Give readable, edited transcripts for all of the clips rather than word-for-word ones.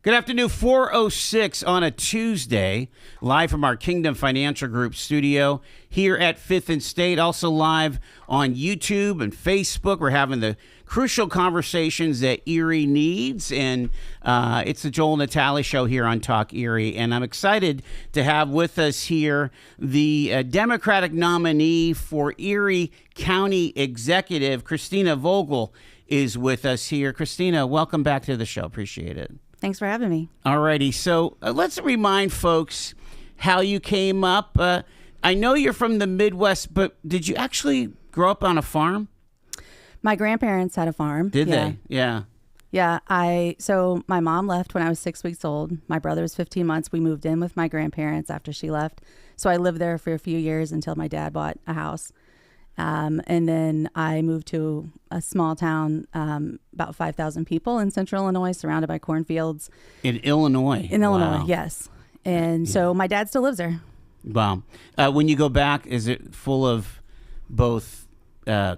Good afternoon, 4:06 on a Tuesday, live from our Kingdom Financial Group studio here at 5th and State, also live on YouTube and Facebook. We're having the crucial conversations that Erie needs, and it's the Joel Natale Show here on Talk Erie, and I'm excited to have with us here the Democratic nominee for Erie County Executive, Christina Vogel, is with us here. Christina, welcome back to the show. Appreciate it. Thanks for having me. All righty. So let's remind folks how you came up. I know you're from the Midwest, but did you actually grow up on a farm? My grandparents had a farm. Did they? Yeah. Yeah. So my mom left when I was 6 weeks old. My brother was 15 months. We moved in with my grandparents after she left. So I lived there for a few years until my dad bought a house. And then I moved to a small town, about 5,000 people in central Illinois, surrounded by cornfields. In Illinois? In Illinois, yes. And so my dad still lives there. Wow. When you go back, is it full of both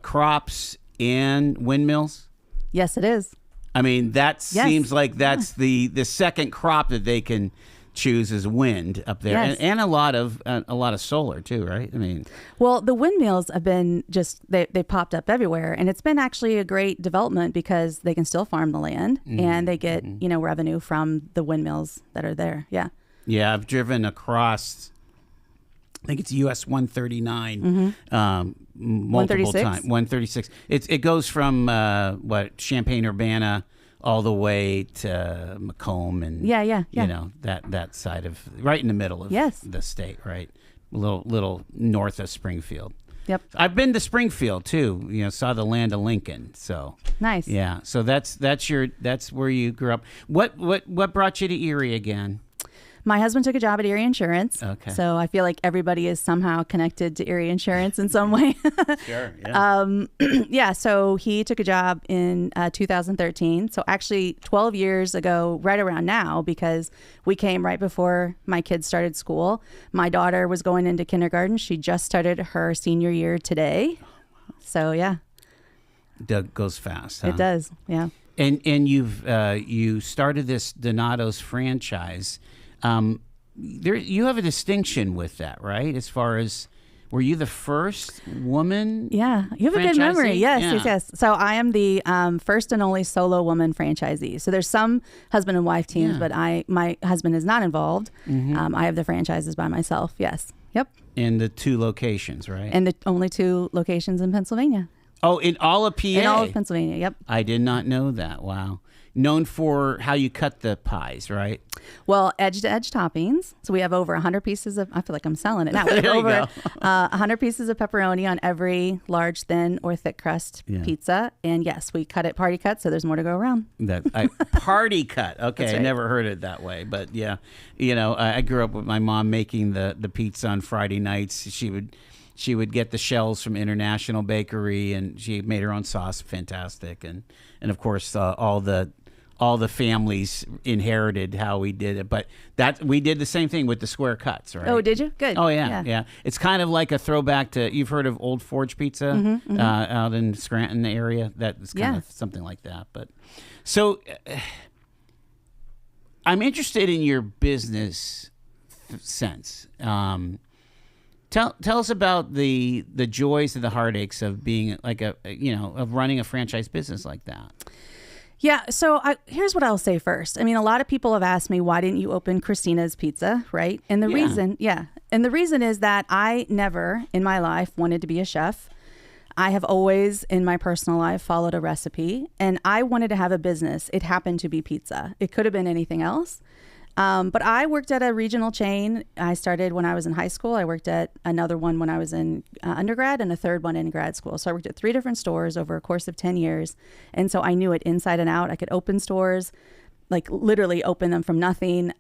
crops and windmills? Yes, it is. I mean, seems like that's the second crop that they can choose is wind up there, yes. and a lot of solar too, right? I mean, well, the windmills have been they popped up everywhere, and it's been actually a great development because they can still farm the land and they get revenue from the windmills that are there. Yeah, I've driven across. I think it's US 139 multiple times. 136. It goes from Champaign-Urbana all the way to Macomb and that side of right in the middle of the state, right? A little north of Springfield. Yep. I've been to Springfield too. Saw the land of Lincoln. So nice. Yeah. So that's where you grew up. What brought you to Erie again? My husband took a job at Erie Insurance. Okay. So I feel like everybody is somehow connected to Erie Insurance in some way. Sure. Yeah. So he took a job in 2013. So actually 12 years ago, right around now, because we came right before my kids started school. My daughter was going into kindergarten. She just started her senior year today. So yeah. It goes fast, huh? It does. Yeah. And you started this Donato's franchise. You have a distinction with that, right? As far as, were you the first woman? Yeah, you have a good memory. Yes. Yes. So I am the first and only solo woman franchisee. So there's some husband and wife teams, but my husband is not involved. I have the franchises by myself. Yes. Yep. And the 2 locations, right? And the only 2 locations in Pennsylvania. Oh, in all of PA? In all of Pennsylvania, yep. I did not know that. Wow. Known for how you cut the pies, right? Well, edge-to-edge toppings. So we have over 100 pieces of, I feel like I'm selling it now. We have over 100 pieces of pepperoni on every large, thin, or thick crust pizza. And yes, we cut it party cut, so there's more to go around. Party cut. Okay, right. I never heard it that way. But yeah, I grew up with my mom making the pizza on Friday nights. She would get the shells from International Bakery, and she made her own sauce, fantastic. And of course, all the families inherited how we did it, but we did the same thing with the square cuts, right? Oh, did you? Good. Oh yeah. It's kind of like a throwback to, you've heard of Old Forge Pizza out in Scranton area. That's kind of something like that. But so I'm interested in your business sense. Tell us about the joys and the heartaches of being of running a franchise business like that. Yeah. So here's what I'll say first. I mean, a lot of people have asked me, why didn't you open Christina's Pizza? Right. And the reason is that I never in my life wanted to be a chef. I have always in my personal life followed a recipe, and I wanted to have a business. It happened to be pizza. It could have been anything else. But I worked at a regional chain. I started when I was in high school. I worked at another one when I was in undergrad, and a third one in grad school. So I worked at 3 different stores over a course of 10 years. And so I knew it inside and out. I could open stores, like literally open them from nothing.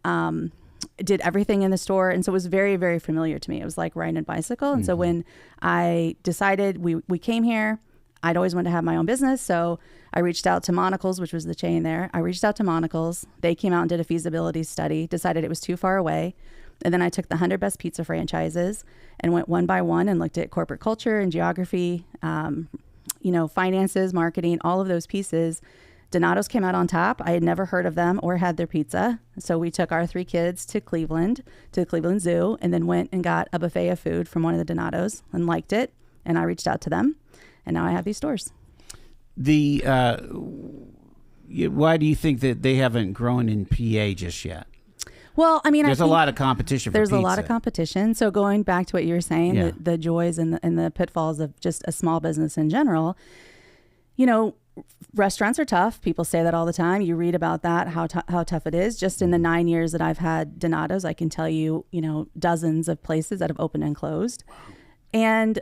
Did everything in the store. And so it was very, very familiar to me. It was like riding a bicycle. And so when I decided we came here, I'd always wanted to have my own business. So I reached out to Monocle's, which was the chain there. I reached out to Monocle's. They came out and did a feasibility study, decided it was too far away. And then I took the 100 best pizza franchises and went one by one and looked at corporate culture and geography, finances, marketing, all of those pieces. Donato's came out on top. I had never heard of them or had their pizza. So we took our 3 kids to Cleveland, to the Cleveland Zoo, and then went and got a buffet of food from one of the Donato's and liked it. And I reached out to them, and now I have these stores. Why do you think that they haven't grown in PA just yet? Well, I mean, there's a lot of competition for there's pizza. a lot of competition. So going back to what you were saying, the joys and the pitfalls of just a small business in general, restaurants are tough. People say that all the time. You read about that, how tough it is. Just in the 9 years that I've had Donato's, I can tell you, dozens of places that have opened and closed. And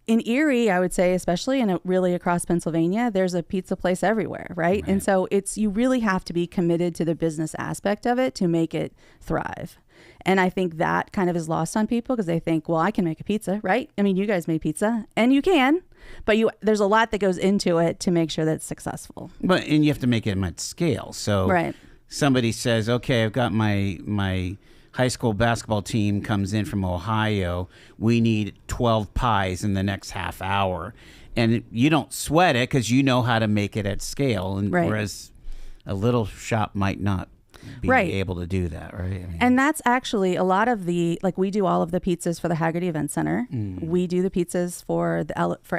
in Erie, I would say, especially, and really across Pennsylvania, there's a pizza place everywhere, right? And so you really have to be committed to the business aspect of it to make it thrive. And I think that kind of is lost on people because they think, well, I can make a pizza, right? I mean, you guys made pizza, and you can, but there's a lot that goes into it to make sure that it's successful. And you have to make it at scale. So somebody says, okay, I've got my high school basketball team comes in from Ohio. We need 12 pies in the next half hour. And you don't sweat it because you know how to make it at scale. And whereas a little shop might not be able to do that, right? I mean, and that's actually a lot of we do all of the pizzas for the Haggerty Event Center. We do the pizzas for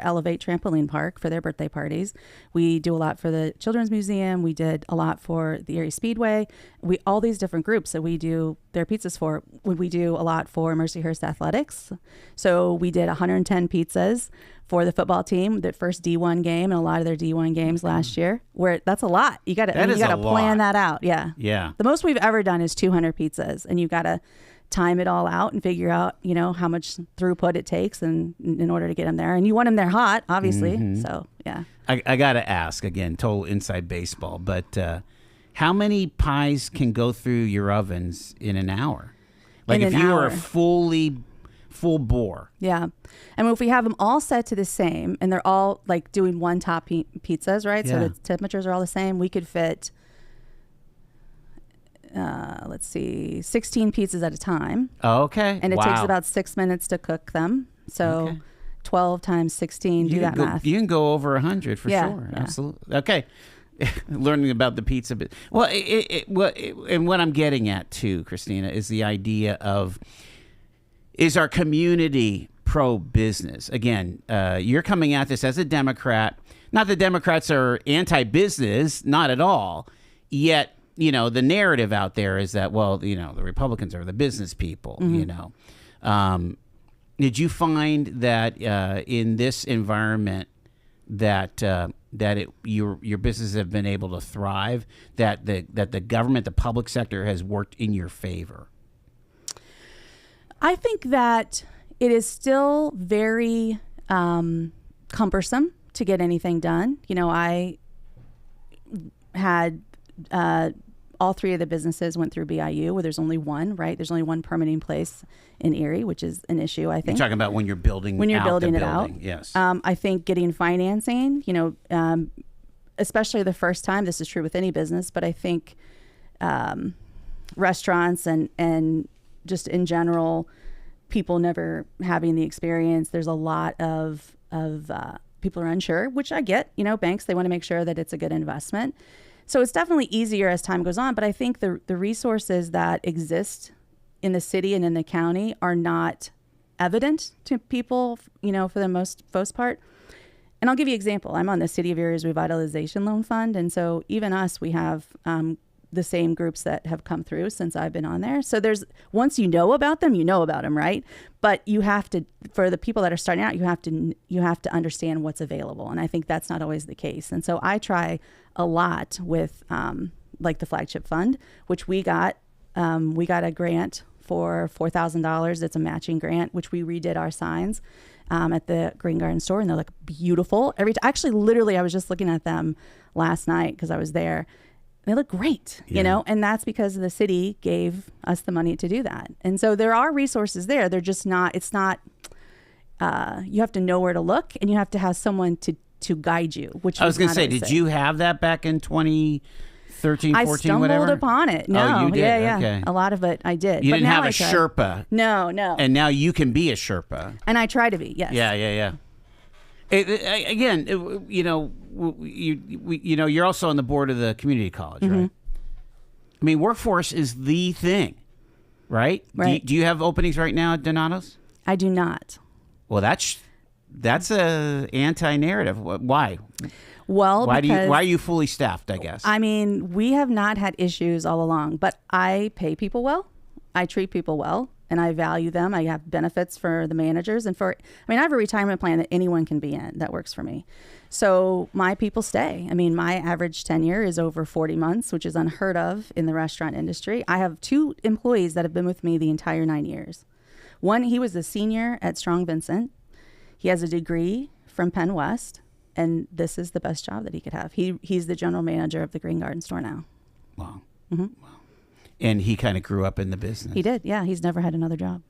Elevate Trampoline Park for their birthday parties. We do a lot for the Children's Museum. We did a lot for the Erie Speedway. All these different groups that we do their pizzas for. We do a lot for Mercyhurst Athletics. So we did 110 pizzas for the football team, the first D1 game, and a lot of their D1 games last year. Where that's a lot. You got to plan that out. Yeah. The most we've ever done is 200 pizzas, and you got to time it all out and figure out, how much throughput it takes, and in order to get them there, and you want them there hot, obviously. So yeah. I got to ask again, total inside baseball, but how many pies can go through your ovens in an hour? Like if you are full bore. Yeah. I mean, if we have them all set to the same and they're all like doing one top pizzas, right? So the temperatures are all the same. We could fit, 16 pizzas at a time. Oh, okay. And it takes about 6 minutes to cook them. So 12 times 16, do that math. You can go over 100 for sure. Yeah. Absolutely. Okay. Learning about the pizza bit. Well, and what I'm getting at too, Christina, is the idea of, is our community pro-business? Again, you're coming at this as a Democrat. Not that Democrats are anti-business, not at all. Yet, the narrative out there is that, well, the Republicans are the business people, Did you find that in this environment that your businesses have been able to thrive, that the government, the public sector has worked in your favor? I think that it is still very cumbersome to get anything done. I had all 3 of the businesses went through BIU, where there's only one, right? There's only one permitting place in Erie, which is an issue, I think. You're talking about when you're building it out. Yes. I think getting financing, especially the first time, this is true with any business, but I think restaurants and just in general, people never having the experience. There's a lot of people are unsure, which I get. Banks, they want to make sure that it's a good investment. So it's definitely easier as time goes on. But I think the resources that exist in the city and in the county are not evident to people, for the most part. And I'll give you an example. I'm on the City of Erie's Revitalization Loan Fund. And so even us, we have the same groups that have come through since I've been on there. So once you know about them, right? But you have to, for the people that are starting out, you have to understand what's available. And I think that's not always the case. And so I try a lot with like the flagship fund, which we got a grant for $4,000. It's a matching grant, which we redid our signs at the Green Garden store, and they're like beautiful. Actually, literally, I was just looking at them last night because I was there. They look great, and that's because the city gave us the money to do that. And so there are resources there. They're just not, you have to know where to look, and you have to have someone to guide you, which I was going to say, did you have that back in 2013, 14, I stumbled upon it. No, you did? Yeah. Okay. A lot of it I did. You but didn't now have a Sherpa. No. And now you can be a Sherpa. And I try to be, yes. Yeah. you're also on the board of the community college, right? I mean, workforce is the thing, right? Right. Do you have openings right now at Donato's? I do not. Well, that's a anti-narrative. Why? Well, Why because are you fully staffed, I guess? I mean, we have not had issues all along, but I pay people well. I treat people well, and I value them. I have benefits for the managers I have a retirement plan that anyone can be in that works for me. So my people stay. I mean, my average tenure is over 40 months, which is unheard of in the restaurant industry. I have 2 employees that have been with me the entire 9 years. One, he was a senior at Strong Vincent. He has a degree from Penn West, and this is the best job that he could have. He's the general manager of the Green Garden store now. Wow. Wow. And he kind of grew up in the business. He did, yeah. He's never had another job.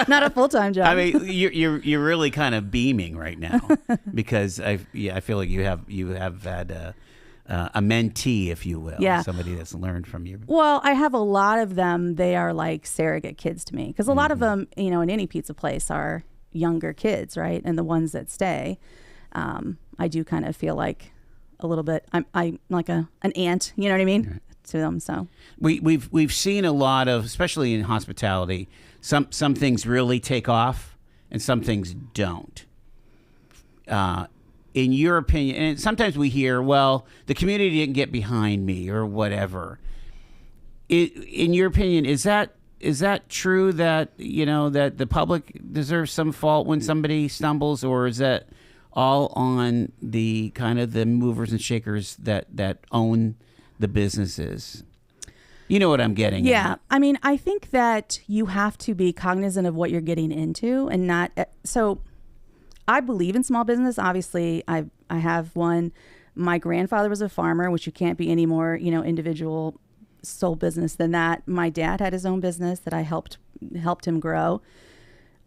Not a full-time job. I mean, you're really kind of beaming right now because I feel like you have had a mentee, if you will, somebody that's learned from you. Well, I have a lot of them. They are like surrogate kids to me because a lot of them, in any pizza place are younger kids, right? And the ones that stay, I do kind of feel like a little bit. I'm like an aunt, you know what I mean, right, to them. So we've seen a lot of, especially in hospitality, some things really take off and some things don't. In your opinion, and sometimes we hear, well, the community didn't get behind me or whatever. In your opinion, is that true that that the public deserves some fault when somebody stumbles, or is that all on the kind of the movers and shakers that own the businesses? You know what I'm getting at. Yeah. I mean, I think that you have to be cognizant of what you're getting into and not. So I believe in small business. Obviously, I have one. My grandfather was a farmer, which you can't be any more, individual sole business than that. My dad had his own business that I helped him grow.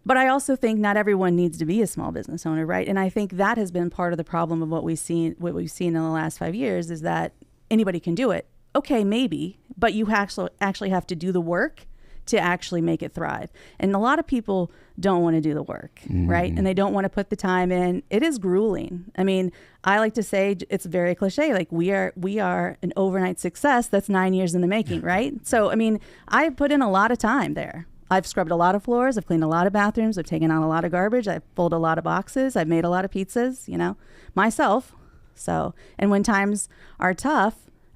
But I also think not everyone needs to be a small business owner, right? And I think that has been part of the problem of what we've seen in the last 5 years is that anybody can do it. Okay, maybe, but you actually have to do the work to actually make it thrive. And a lot of people don't want to do the work, right? And they don't want to put the time in. It is grueling. I mean, I like to say it's very cliche. Like we are an overnight success that's 9 years in the making, right? So, I mean, I put in a lot of time there. I've scrubbed a lot of floors. I've cleaned a lot of bathrooms. I've taken out a lot of garbage. I've folded a lot of boxes. I've made a lot of pizzas, myself. So, and when times are tough,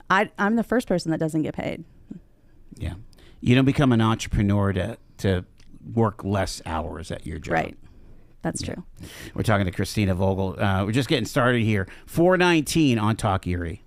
I'm the first person that doesn't get paid. Yeah. You don't become an entrepreneur to work less hours at your job. Right. That's true. We're talking to Christina Vogel. We're just getting started here. 419 on Talk Erie.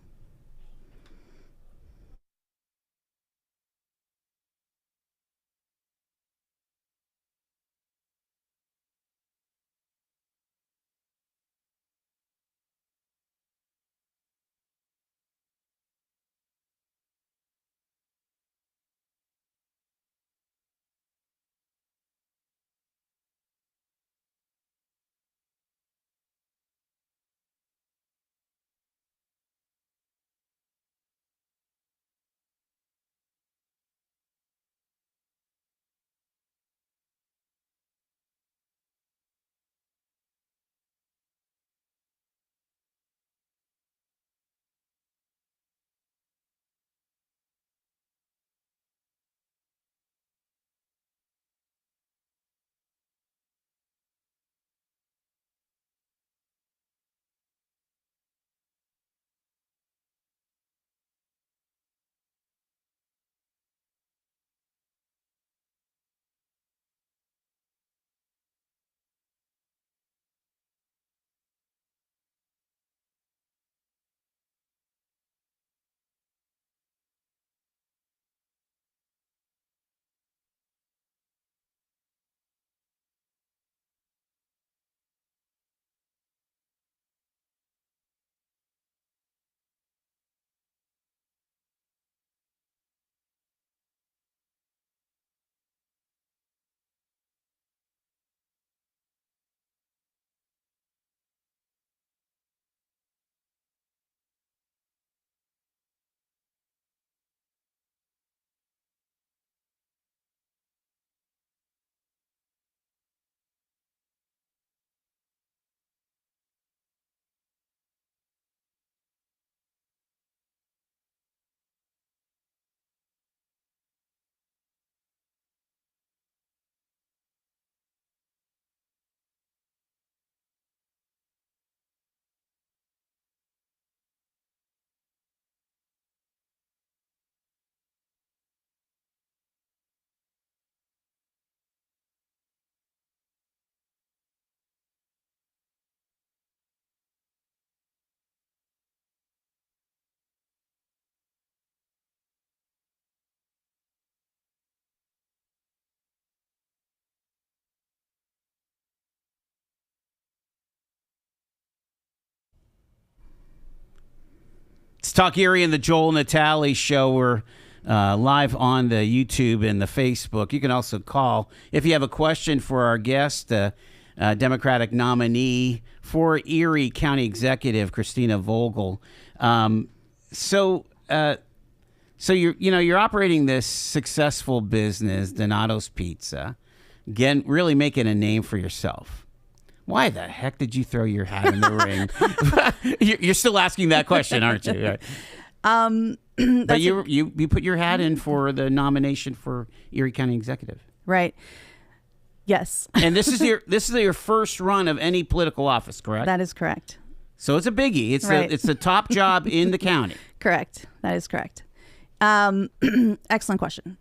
Talk Erie and the Joel Natale Show. We're live on the YouTube and the Facebook. You can also call if you have a question for our guest, Democratic nominee for Erie County Executive, Christina Vogel. So you're operating this successful business, Donato's Pizza, again, really making a name for yourself. Why the heck did you throw your hat in the ring? You're still asking that question, aren't you? But you put your hat in for the nomination for Erie County Executive, right? Yes. And this is your first run of any political office, correct? That is correct. So it's a biggie. It's the top job in the county. Correct. That is correct. Excellent question.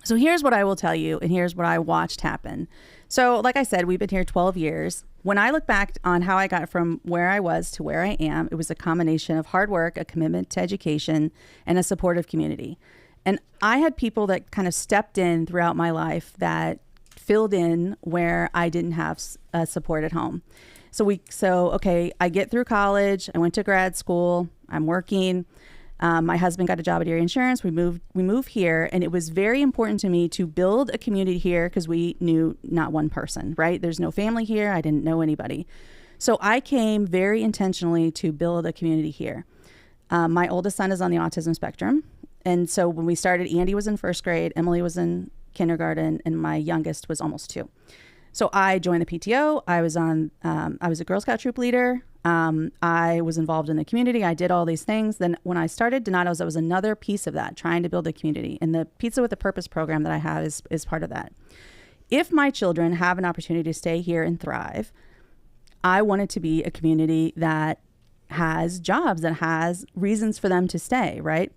So here's what I will tell you, and here's what I watched happen. So like I said, we've been here 12 years. When I look back on how I got from where I was to where I am, it was a combination of hard work, a commitment to education, and a supportive community. And I had people that kind of stepped in throughout my life that filled in where I didn't have support at home. Okay, I get through college, I went to grad school, I'm working. My husband got a job at Erie Insurance. We moved here, and it was very important to me to build a community here because we knew not one person, right? There's no family here. I didn't know anybody. So I came very intentionally to build a community here. My oldest son is on the autism spectrum. And so when we started, Andy was in first grade, Emily was in kindergarten, and my youngest was almost 2. So I joined the PTO. I was a Girl Scout troop leader. I was involved in the community. I did all these things. Then when I started Donato's, that was another piece of that, trying to build a community. And the Pizza with a Purpose program that I have is part of that. If my children have an opportunity to stay here and thrive, I want it to be a community that has jobs, that has reasons for them to stay, right?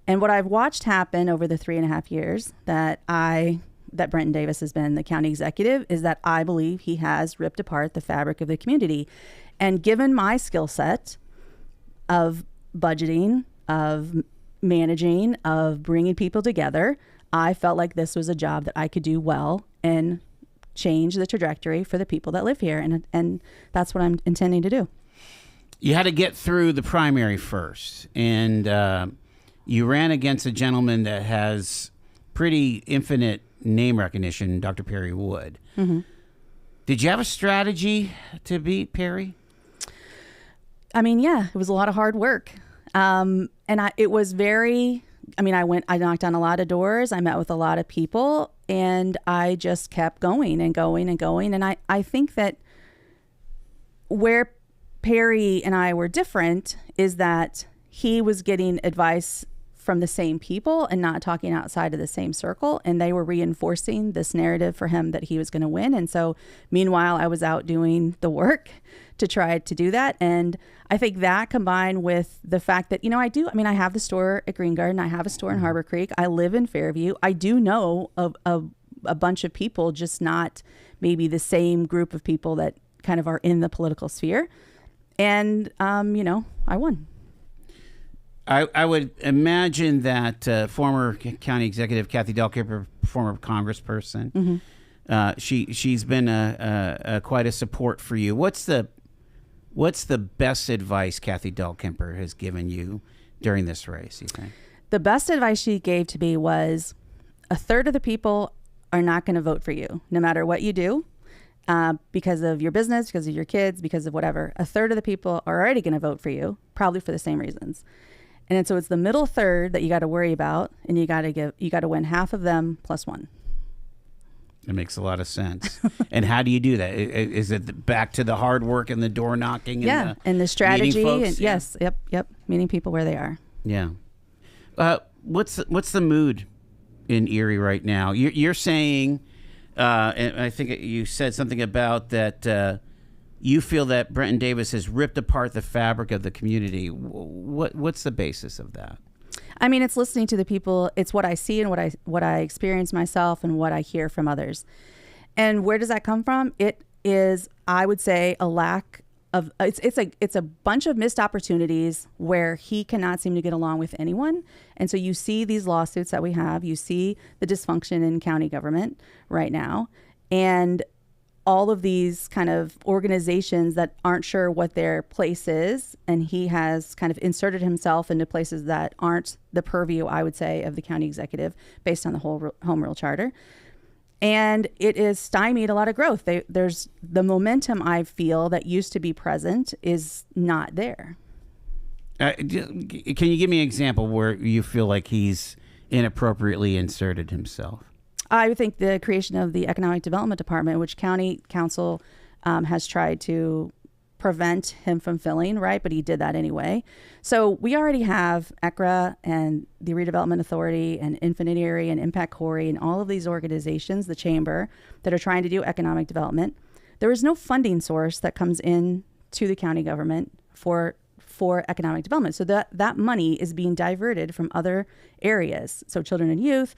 And what I've watched happen over the 3.5 years that Brenton Davis has been the county executive is that I believe he has ripped apart the fabric of the community. And given my skill set of budgeting, of managing, of bringing people together, I felt like this was a job that I could do well and change the trajectory for the people that live here. And that's what I'm intending to do. You had to get through the primary first. And you ran against a gentleman that has pretty infinite name recognition, Dr. Perry Wood. Mm-hmm. Did you have a strategy to beat Perry? I mean, yeah, it was a lot of hard work. I knocked on a lot of doors. I met with a lot of people, and I just kept going and going and going. And I think that where Perry and I were different is that he was getting advice from the same people and not talking outside of the same circle. And they were reinforcing this narrative for him that he was going to win. And so meanwhile, I was out doing the work to try to do that. And I think that combined with the fact that, I have the store at Green Garden. I have a store in Harbor Creek. I live in Fairview. I do know a bunch of people, just not maybe the same group of people that kind of are in the political sphere. And, I won. I would imagine that former county executive Kathy Dahlkemper, former congressperson, mm-hmm. She's been quite a support for you. What's the best advice Kathy Dahlkemper has given you during this race, you think? The best advice she gave to me was 1/3 of the people are not going to vote for you, no matter what you do, because of your business, because of your kids, because of whatever. 1/3 of the people are already going to vote for you, probably for the same reasons. And so it's the middle third that you got to worry about, and you got to win half of them plus one. It makes a lot of sense. And how do you do that? Is it back to the hard work and the door knocking? And the strategy. Folks? And yes, yep, meeting people where they are. Yeah. What's the mood in Erie right now? You're saying, and I think you said something about that. You feel that Brenton Davis has ripped apart the fabric of the community. What's the basis of that? I mean, it's listening to the people. It's what I see and what I experience myself and what I hear from others. And where does that come from? It is, I would say, a lack of. It's a bunch of missed opportunities where he cannot seem to get along with anyone. And so you see these lawsuits that we have. You see the dysfunction in county government right now, and all of these kind of organizations that aren't sure what their place is, and he has kind of inserted himself into places that aren't the purview, I would say, of the county executive based on the whole home rule charter. And it is stymied a lot of growth. There's the momentum I feel that used to be present is not there. Can you give me an example where you feel like he's inappropriately inserted himself? I would think the creation of the Economic Development Department, which county council has tried to prevent him from filling, right? But he did that anyway. So we already have ECRA and the Redevelopment Authority and Infinite Erie and Impact Corey and all of these organizations, the chamber, that are trying to do economic development. There is no funding source that comes in to the county government for economic development. So that money is being diverted from other areas. So children and youth,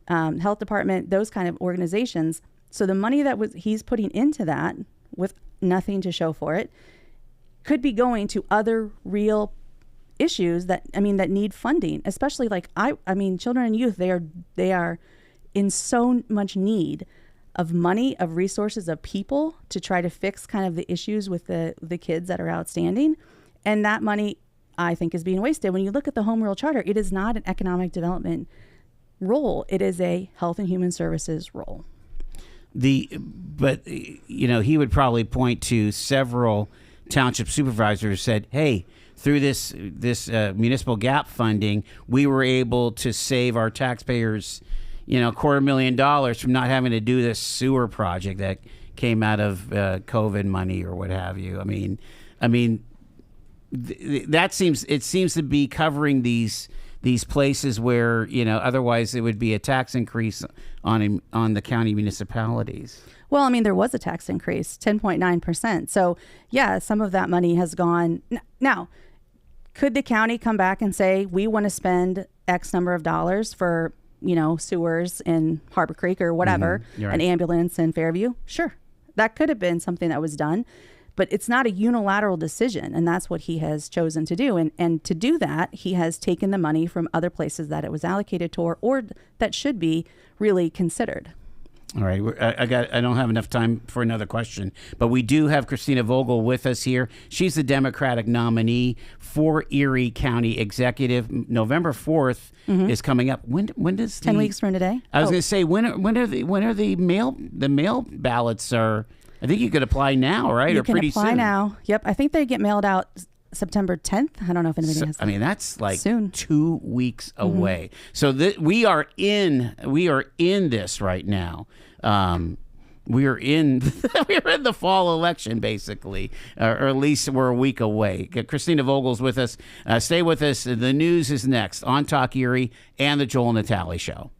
health department, those kind of organizations. So the money that he's putting into that with nothing to show for it could be going to other real issues that need funding, especially like children and youth, they are in so much need of money, of resources, of people to try to fix kind of the issues with the kids that are outstanding. And that money, I think, is being wasted. When you look at the Home Rule Charter, it is not an economic development role. It is a health and human services role. But he would probably point to several township supervisors who said, hey, through this municipal gap funding, we were able to save our taxpayers, $250,000 from not having to do this sewer project that came out of COVID money or what have you. That seems to be covering these places where otherwise it would be a tax increase on the county municipalities. Well, there was a tax increase, 10.9%. So yeah, some of that money has gone. Now, could the county come back and say, we want to spend X number of dollars for, sewers in Harbor Creek or whatever, right. An ambulance in Fairview? Sure. That could have been something that was done. But it's not a unilateral decision, and that's what he has chosen to do. And to do that, he has taken the money from other places that it was allocated to, or that should be really considered. All right, I don't have enough time for another question, but we do have Christina Vogel with us here. She's the Democratic nominee for Erie County Executive. November 4th is coming up. When does 10 weeks from today? I was going to say when are the mail ballots are. I think you could apply now, right? You or can pretty apply soon. now. Yep, I think they get mailed out September 10th. I don't know if anybody has. That's like soon. 2 weeks away. So we are in this right now. We are in the fall election, basically, or at least we're a week away. Christina Vogel's with us. Stay with us. The news is next on Talk Erie and the Joel Natale Show.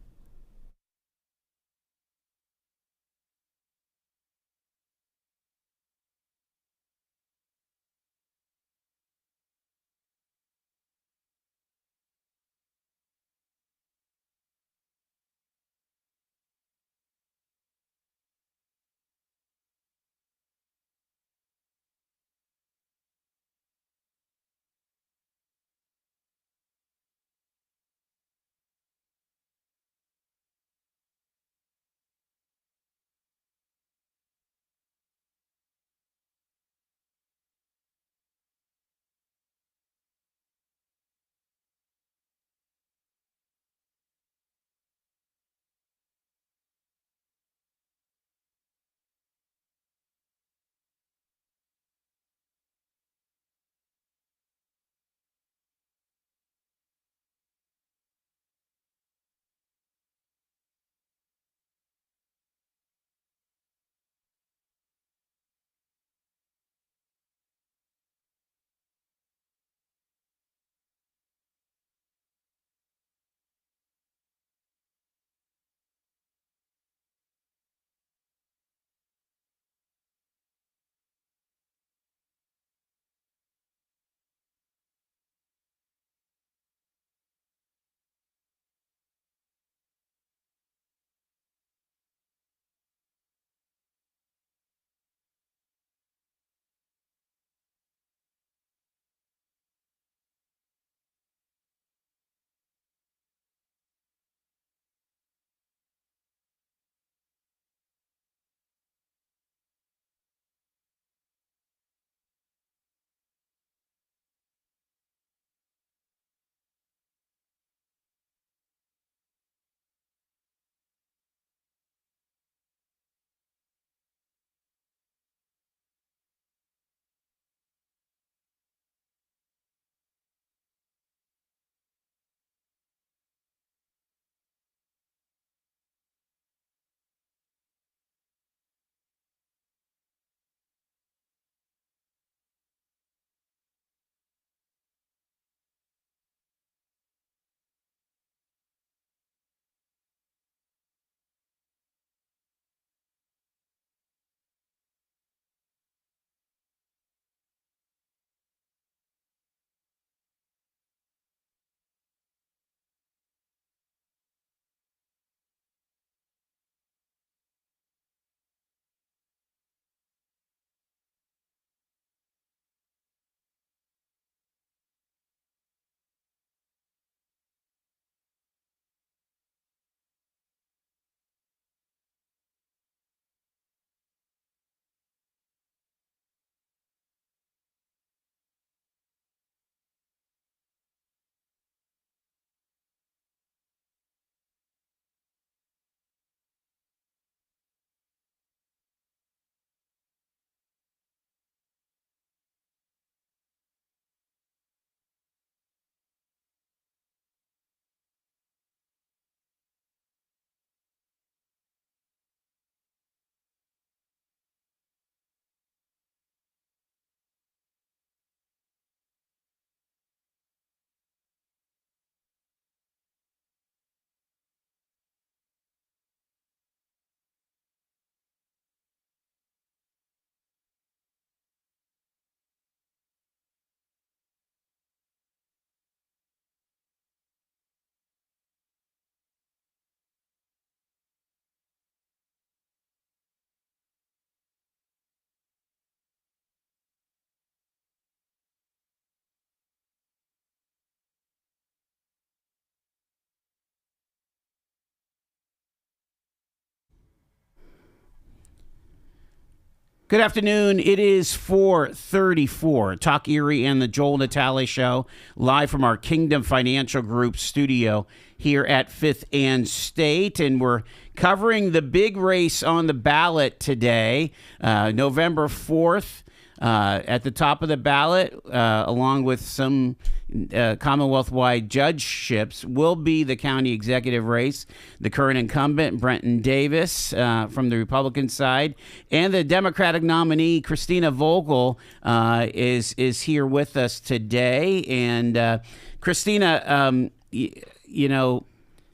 Good afternoon. It is 4:34. Talk Erie and the Joel Natale Show, live from our Kingdom Financial Group studio here at 5th and State. And we're covering the big race on the ballot today, November 4th. At the top of the ballot, along with some Commonwealth-wide judgeships, will be the county executive race. The current incumbent, Brenton Davis, from the Republican side, and the Democratic nominee, Christina Vogel, is here with us today. And Christina,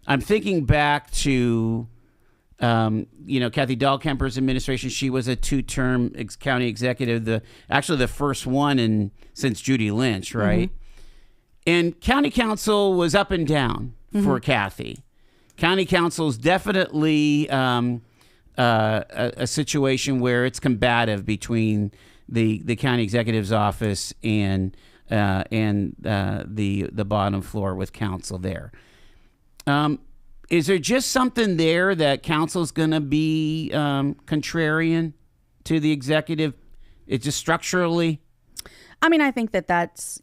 I'm thinking back to Kathy Dahlkemper's administration. She was a two-term county executive, actually the first one since Judy Lynch, right? Mm-hmm. And county council was up and down for Kathy. County council is definitely a situation where it's combative between the county executive's office and the bottom floor with council there. Is there just something there that council's going to be contrarian to the executive? It's just structurally? I mean, I think that's,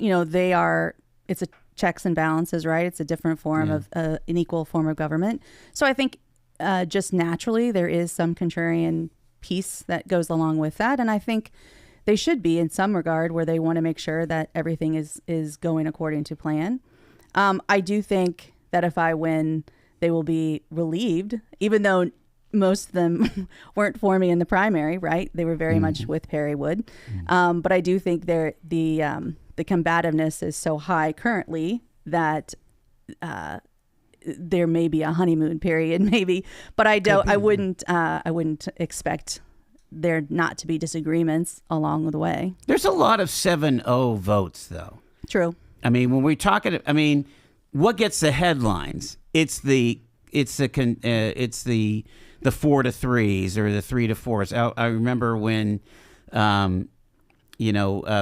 it's a checks and balances, right? It's a different form of an equal form of government. So I think just naturally there is some contrarian piece that goes along with that. And I think they should be in some regard where they want to make sure that everything is going according to plan. I do think that if I win, they will be relieved, even though most of them weren't for me in the primary, right? They were very much with Perry Wood. But I do think the combativeness is so high currently that there may be a honeymoon period, maybe. But I wouldn't expect there not to be disagreements along the way. There's a lot of 7-0 votes, though. True. I mean, when we're talking, what gets the headlines? It's the 4 to 3s or the 3 to 4s. I remember when,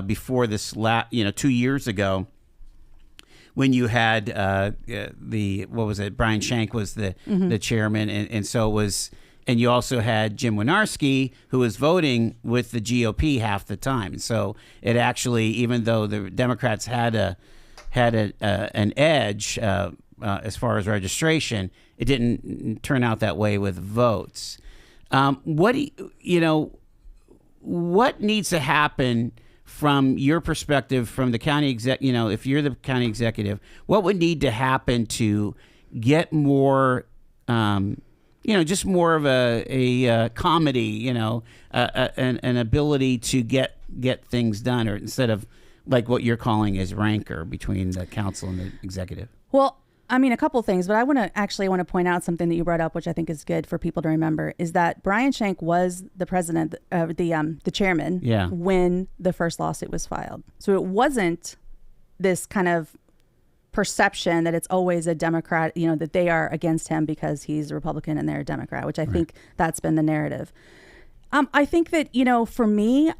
before this 2 years ago, when you had Brian Shank was the chairman, and so it was, and you also had Jim Wynorski, who was voting with the GOP half the time. So it actually, even though the Democrats had an edge as far as registration, it didn't turn out that way with votes. What needs to happen from your perspective, from the county exec? If you're the county executive, what would need to happen to get more, just more of a comedy, an ability to get things done, or instead of like what you're calling is rancor between the council and the executive? Well, a couple things, but I want to point out something that you brought up, which I think is good for people to remember, is that Brian Shank was the president, the chairman, when the first lawsuit was filed. So it wasn't this kind of perception that it's always a Democrat, that they are against him because he's a Republican and they're a Democrat, which I think that's been the narrative. I think that, for me,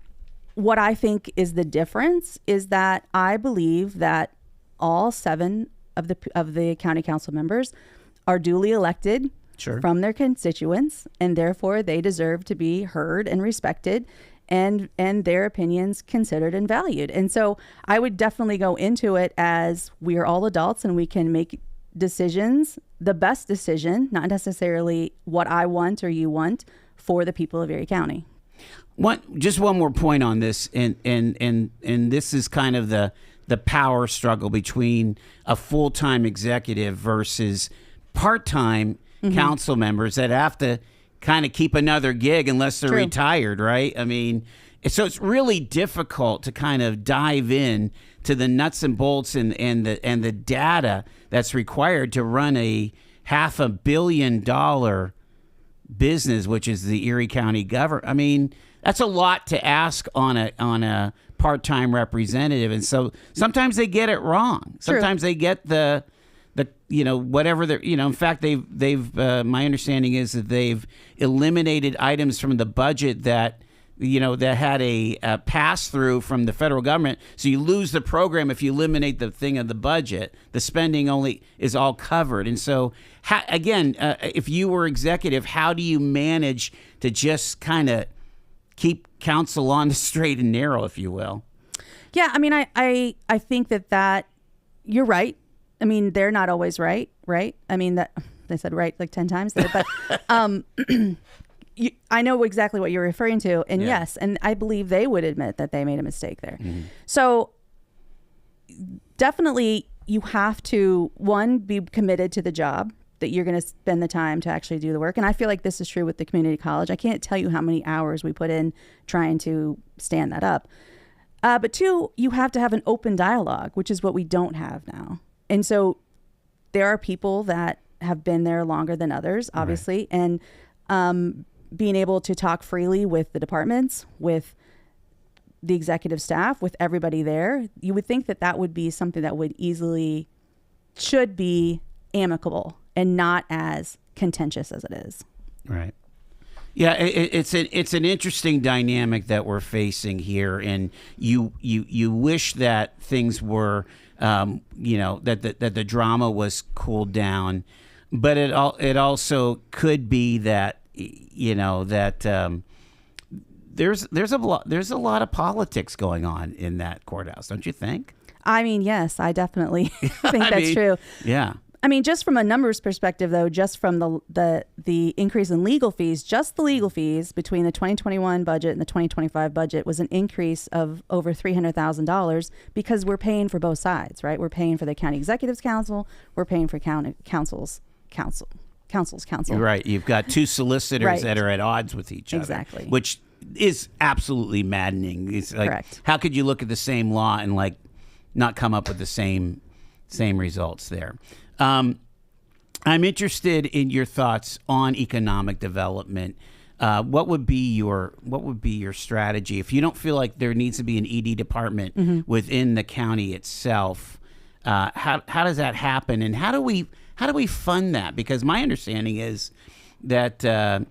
what I think is the difference is that I believe that all 7 of the county council members are duly elected from their constituents, and therefore they deserve to be heard and respected, and their opinions considered and valued. And so I would definitely go into it as we are all adults and we can make decisions, the best decision, not necessarily what I want or you want, for the people of Erie County. Just one more point on this, and this is kind of the power struggle between a full-time executive versus part-time council members that have to kind of keep another gig unless they're retired, right? So it's really difficult to kind of dive in to the nuts and bolts and the data that's required to run a $500 million business, which is the Erie County government. That's a lot to ask on a part-time representative, and so sometimes they get it wrong. Sometimes they get the whatever they're, in fact, they've my understanding is that they've eliminated items from the budget that that had a pass-through from the federal government. So you lose the program if you eliminate the thing of the budget. The spending only is all covered. And so, if you were executive, how do you manage to just kind of keep council on the straight and narrow, if you will. Yeah, I mean, I think that you're right. I mean, they're not always right? I mean, that they said right like 10 times there, but I know exactly what you're referring to. And yes, and I believe they would admit that they made a mistake there. Mm-hmm. So definitely you have to, one, be committed to the job, that you're going to spend the time to actually do the work. And I feel like this is true with the community college. I can't tell you how many hours we put in trying to stand that up. But two, you have to have an open dialogue, which is what we don't have now. And so there are people that have been there longer than others, obviously. Right. And being able to talk freely with the departments, with the executive staff, with everybody there, you would think that would be something that should be amicable and not as contentious as it is. Right. Yeah, it's an interesting dynamic that we're facing here, and you wish that things were, that the drama was cooled down, but it also could be that there's a lot of politics going on in that courthouse, don't you think? I mean, yes, I definitely think that's true. Yeah. I mean, just from a numbers perspective, though, just from the increase in legal fees, just the legal fees between the 2021 budget and the 2025 budget was an increase of over $300,000 because we're paying for both sides, right? We're paying for the county executives council. We're paying for council's counsel. Right. You've got two solicitors that are at odds with each other. Exactly. Which is absolutely maddening. It's like, correct. How could you look at the same law and not come up with the same results there? I'm interested in your thoughts on economic development. What would be your strategy if you don't feel like there needs to be an ED department within the county itself? How does that happen, and how do we fund that? Because my understanding is that Perry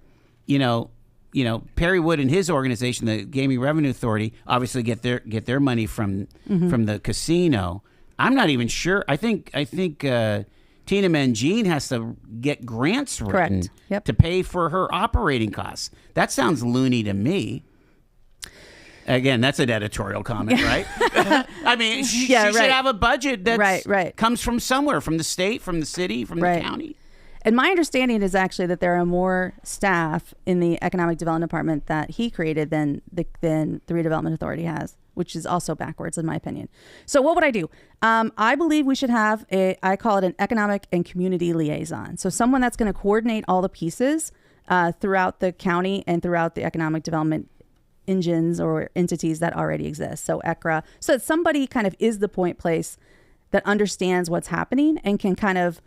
Wood and his organization, the Gaming Revenue Authority, obviously get their money from the casino. I'm not even sure. I think Tina Mangine has to get grants written to pay for her operating costs. That sounds loony to me. Again, that's an editorial comment, right? I mean, she should have a budget that comes from somewhere, from the state, from the city, from the county. And my understanding is actually that there are more staff in the Economic Development Department that he created than the Redevelopment Authority has, which is also backwards in my opinion. So what would I do? I believe we should have I call it an economic and community liaison. So someone that's going to coordinate all the pieces throughout the county and throughout the economic development engines or entities that already exist. So ECRA, so that somebody kind of is the point place that understands what's happening and can kind of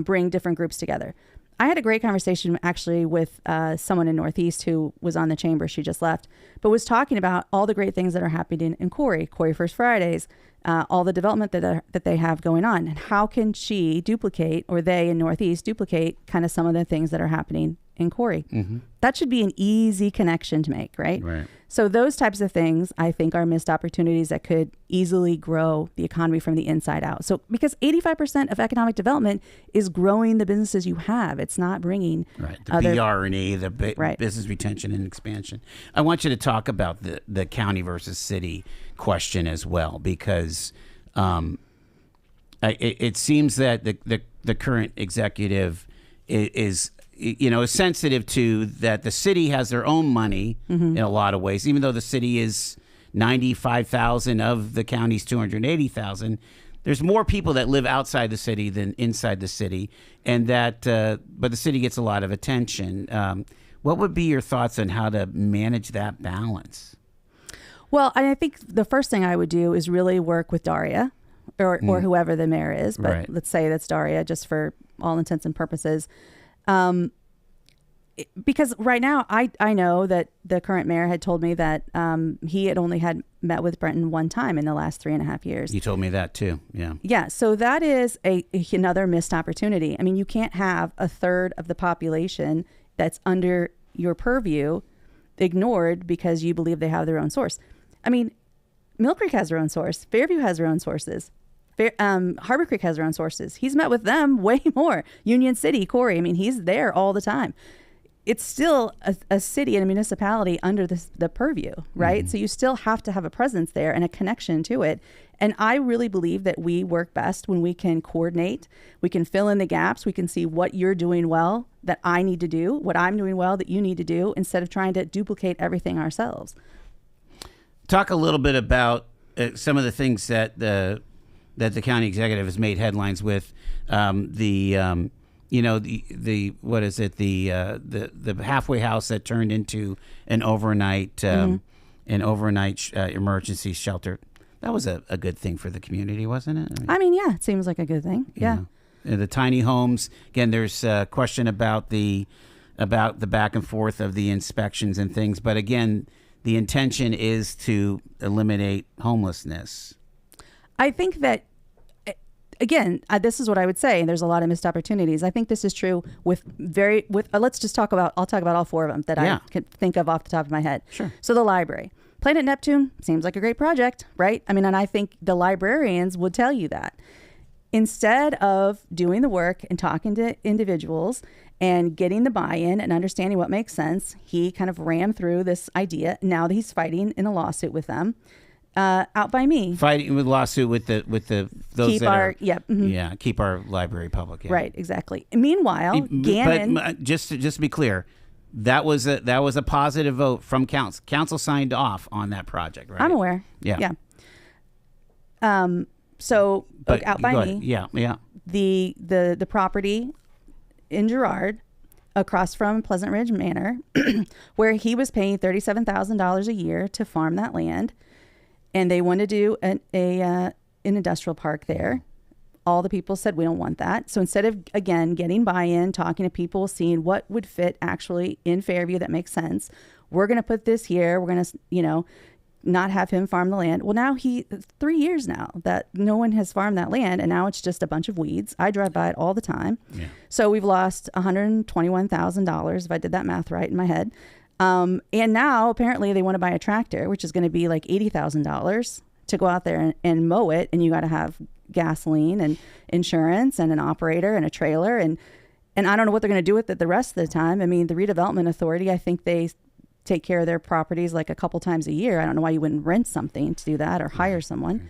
bring different groups together. I had a great conversation actually with someone in Northeast who was on the chamber. She just left, but was talking about all the great things that are happening in Corey First Fridays, all the development that they have going on, and how can she duplicate, or they in Northeast duplicate kind of some of the things that are happening in Corey. Mm-hmm. That should be an easy connection to make, right? So those types of things, I think, are missed opportunities that could easily grow the economy from the inside out. So because 85% of economic development is growing the businesses you have. It's not bringing the BR&E, the business retention and expansion. I want you to talk about the county versus city question as well, because it seems that the current executive is sensitive to that the city has their own money in a lot of ways, even though the city is 95,000 of the county's 280,000. There's more people that live outside the city than inside the city, and but the city gets a lot of attention. What would be your thoughts on how to manage that balance? Well, I think the first thing I would do is really work with Daria or whoever the mayor is, but let's say that's Daria just for all intents and purposes. Because right now I know that the current mayor had told me that he had only had met with Brenton one time in the last 3.5 years. You told me that too. Yeah. Yeah. So that is another missed opportunity. I mean, you can't have a third of the population that's under your purview ignored because you believe they have their own source. I mean, Mill Creek has their own source. Fairview has their own sources. Harbor Creek has their own sources. He's met with them way more. Union City, Corey. I mean, he's there all the time. it's still a city and a municipality under the purview, right? So you still have to have a presence there and a connection to it. And I really believe that we work best when we can coordinate, we can fill in the gaps, we can see what you're doing well that I need to do, what I'm doing well that you need to do, instead of trying to duplicate everything ourselves. Talk a little bit about some of the things that the county executive has made headlines with. What is it? The halfway house that turned into an overnight emergency shelter. That was a good thing for the community, wasn't it? I mean, yeah, it seems like a good thing. Yeah. The tiny homes. Again, there's a question about the back and forth of the inspections and things. But again, the intention is to eliminate homelessness. I think that, again, this is what I would say. There's a lot of missed opportunities. I think this is true let's just talk about, I'll talk about all four of them that I can think of off the top of my head. Sure. So the library. Planet Neptune seems like a great project, right? I mean, and I think the librarians would tell you that. Instead of doing the work and talking to individuals and getting the buy-in and understanding what makes sense, he kind of rammed through this idea. Now that he's fighting in a lawsuit with them, out by me. Fighting with lawsuit with those keep that our, are, yeah, yeah, keep our library public. Yeah. Right, exactly. Meanwhile, Gannon. But just to be clear, that was a positive vote from council. Council signed off on that project, right? I'm aware. Yeah. So but out by me. Yeah. The property in Girard, across from Pleasant Ridge Manor, where he was paying $37,000 a year to farm that land, and they wanted to do an industrial park there. All the people said, we don't want that. So instead of, again, getting buy-in, talking to people, seeing what would fit actually in Fairview that makes sense, we're going to put this here. We're going to, not have him farm the land. Well, now 3 years now that no one has farmed that land, and now it's just a bunch of weeds. I drive by it all the time. Yeah. So we've lost $121,000, if I did that math right in my head. And now apparently they want to buy a tractor, which is going to be like $80,000 to go out there and mow it. And you got to have gasoline and insurance and an operator and a trailer. And I don't know what they're going to do with it the rest of the time. I mean, the Redevelopment Authority, I think they take care of their properties like a couple times a year. I don't know why you wouldn't rent something to do that or hire someone.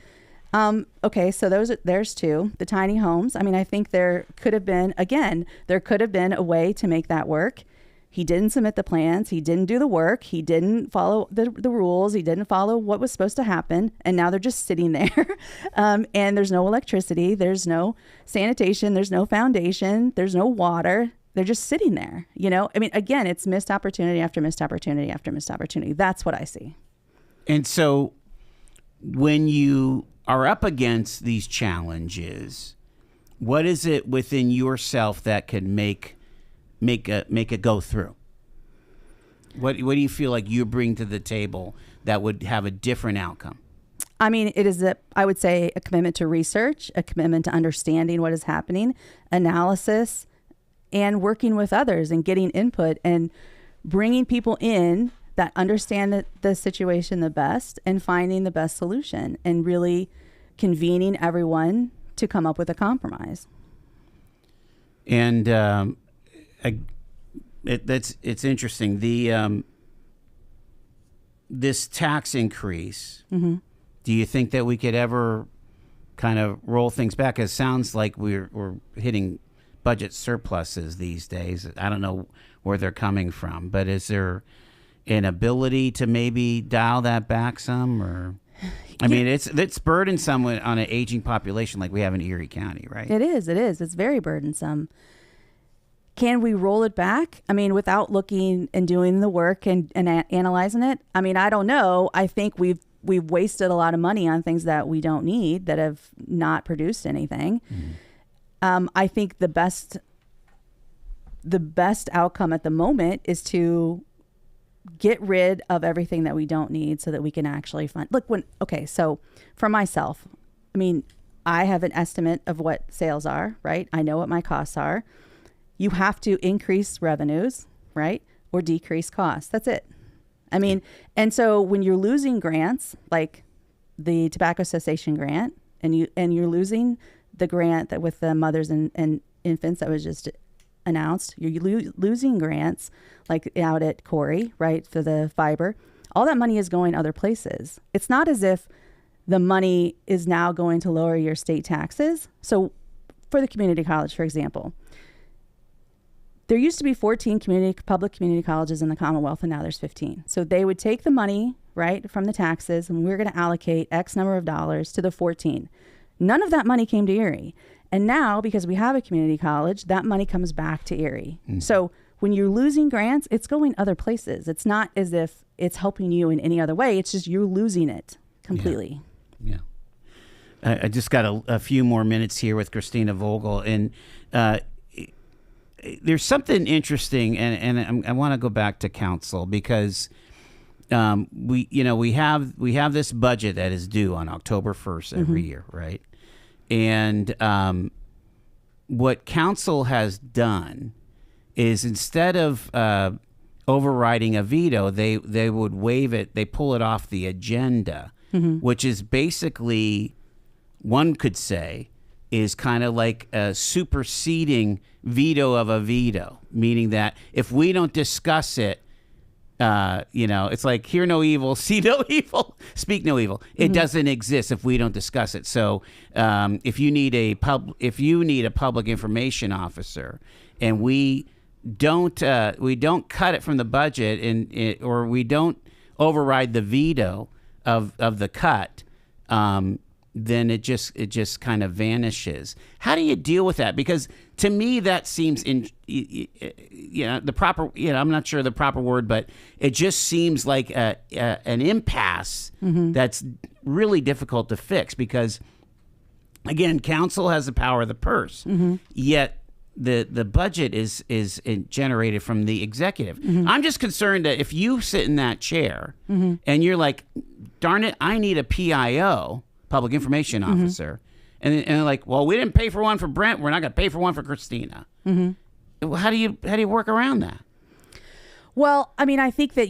Okay, so there's two. The tiny homes. I mean, I think there could have been a way to make that work. He didn't submit the plans. He didn't do the work. He didn't follow the rules. He didn't follow what was supposed to happen. And now they're just sitting there. And there's no electricity. There's no sanitation. There's no foundation. There's no water. They're just sitting there, I mean, again, it's missed opportunity after missed opportunity after missed opportunity. That's what I see. And so when you are up against these challenges, what is it within yourself that could make it go through? What do you feel like you bring to the table that would have a different outcome? I mean, it is I would say a commitment to research, a commitment to understanding what is happening, analysis, and working with others and getting input and bringing people in that understand the situation the best and finding the best solution and really convening everyone to come up with a compromise. And it's interesting. This tax increase, do you think that we could ever kind of roll things back? It sounds like we're hitting budget surpluses these days. I don't know where they're coming from, but is there an ability to maybe dial that back some? Or I mean, it's burdensome on an aging population like we have in Erie County, right? It is. It's very burdensome. Can we roll it back? I mean, without looking and doing the work and analyzing it? I mean, I don't know. I think we've wasted a lot of money on things that we don't need that have not produced anything. I think the best outcome at the moment is to get rid of everything that we don't need so that we can actually fund. Look, so for myself, I mean, I have an estimate of what sales are, right? I know what my costs are. You have to increase revenues, right? Or decrease costs. That's it. I mean, and so when you're losing grants, like the tobacco cessation grant, and you're losing the grant that with the mothers and infants that was just announced, you're losing grants like out at Corey, right, for the fiber. All that money is going other places. It's not as if the money is now going to lower your state taxes. So for the community college, for example, there used to be 14 public community colleges in the Commonwealth, and now there's 15. So they would take the money, right, from the taxes, and we're going to allocate X number of dollars to the 14. None of that money came to Erie. And now, because we have a community college, that money comes back to Erie. Mm-hmm. So when you're losing grants, it's going other places. It's not as if it's helping you in any other way. It's just you're losing it completely. Yeah. I just got a few more minutes here with Christina Vogel, and there's something interesting, and I want to go back to council because we have this budget that is due on October 1st every year, right? And what council has done is instead of overriding a veto, they would waive it. They pull it off the agenda, which is basically, one could say, is kind of like a superseding veto of a veto, meaning that if we don't discuss it, it's like hear no evil, see no evil, speak no evil. It doesn't exist if we don't discuss it. So if you need a public information officer, and we don't cut it from the budget, or we don't override the veto of the cut, then it just kind of vanishes. How do you deal with that? Because to me, that seems the proper, I'm not sure the proper word, but it just seems like an impasse that's really difficult to fix because, again, council has the power of the purse, yet the budget is generated from the executive. I'm just concerned that if you sit in that chair and you're like, darn it, I need a PIO, public information officer, and they're like, well, we didn't pay for one for Brent, we're not going to pay for one for Christina. How do you work around that? Well, I mean, I think that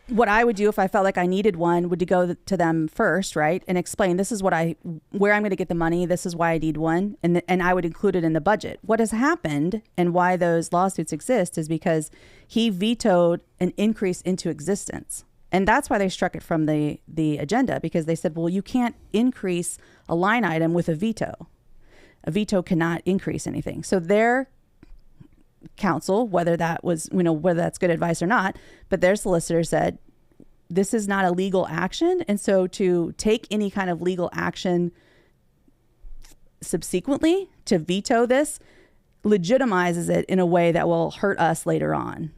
what I would do if I felt like I needed one would to go to them first, right, and explain this is where I'm going to get the money, this is why I need one, and I would include it in the budget. What has happened and why those lawsuits exist is because he vetoed an increase into existence. And that's why they struck it from the agenda, because they said, well, you can't increase a line item with a veto. A veto cannot increase anything. So their counsel, whether that's good advice or not, but their solicitor said, this is not a legal action. And so to take any kind of legal action subsequently to veto this legitimizes it in a way that will hurt us later on.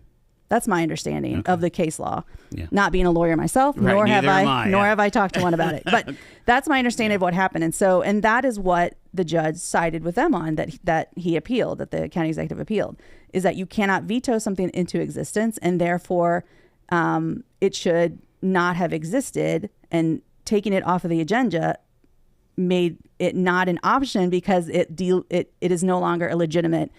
That's my understanding of the case law. Yeah. Not being a lawyer myself, right, nor have I talked to one about it. But that's my understanding of what happened. And that is what the judge sided with them on, that he appealed, that the county executive appealed, is that you cannot veto something into existence, and therefore it should not have existed, and taking it off of the agenda made it not an option because it is no longer a legitimate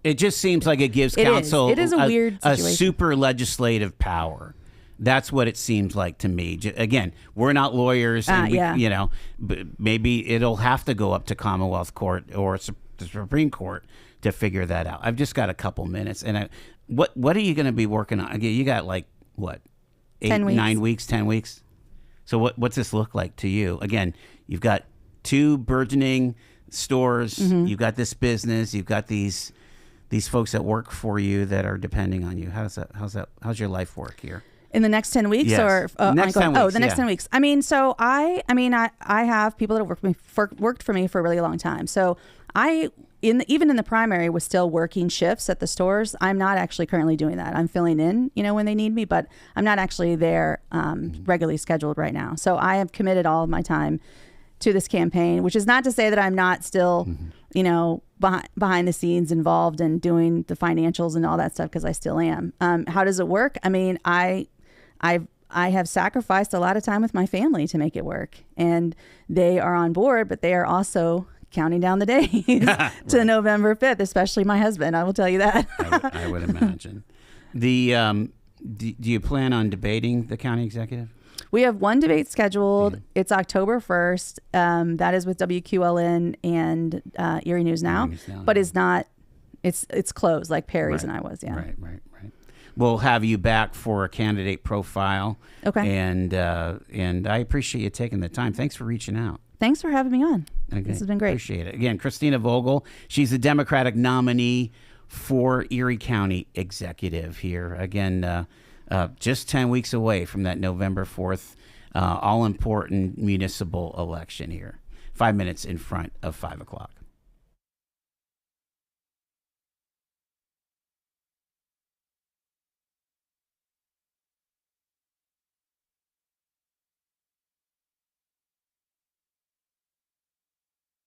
it just seems like it gives council it is a weird situation. A super legislative power. That's what it seems like to me. Again, we're not lawyers, and but maybe it'll have to go up to Commonwealth Court or the Supreme Court to figure that out. I've just got a couple minutes, and what are you going to be working on? Again, you got like what, 10 weeks. So what's this look like to you? Again, you've got 2 burgeoning stores, you've got this business, you've got these folks that work for you that are depending on you. How's your life work here? In the next 10 weeks, yes. or next 10 weeks, the next 10 weeks. I mean, so I have people that have worked for me for a really long time. So even in the primary was still working shifts at the stores. I'm not actually currently doing that. I'm filling in, when they need me, but I'm not actually there regularly scheduled right now. So I have committed all of my time to this campaign, which is not to say that I'm not still, behind the scenes involved in doing the financials and all that stuff, because I still am. How does it work? I mean, I have sacrificed a lot of time with my family to make it work, and they are on board, but they are also counting down the days to November 5th, especially my husband. I will tell you that. I would imagine. Do you plan on debating the county executive? We have one debate scheduled. It's October 1st. That is with WQLN and Erie News Now, but it's not. It's closed like Perry's and I was. Yeah. Right. We'll have you back for a candidate profile. Okay. And I appreciate you taking the time. Thanks for reaching out. Thanks for having me on. Okay. This has been great. Appreciate it. Again, Christina Vogel. She's the Democratic nominee for Erie County Executive here. Again, just 10 weeks away from that November 4th all-important municipal election here. 5 minutes in front of 5 o'clock.